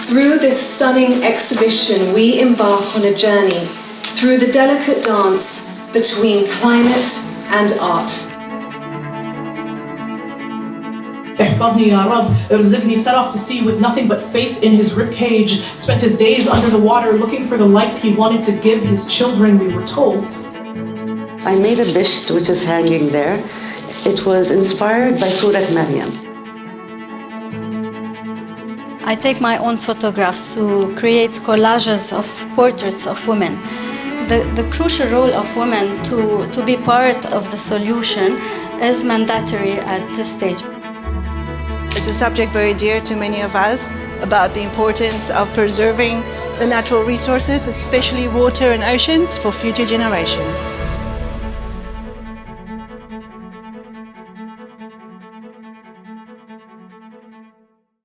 Through this stunning exhibition, we embark on a journey through the delicate dance between climate and art. احفظني يا رب ارزقني set off to sea with nothing but faith in his ribcage, spent his days under the water looking for the life he wanted to give his children, we were told. I made a bisht which is hanging there. It was inspired by Surah Maryam. I take my own photographs to create collages of portraits of women. The crucial role of women to be part of the solution is mandatory at this stage. It's a subject very dear to many of us about the importance of preserving the natural resources, especially water and oceans, for future generations.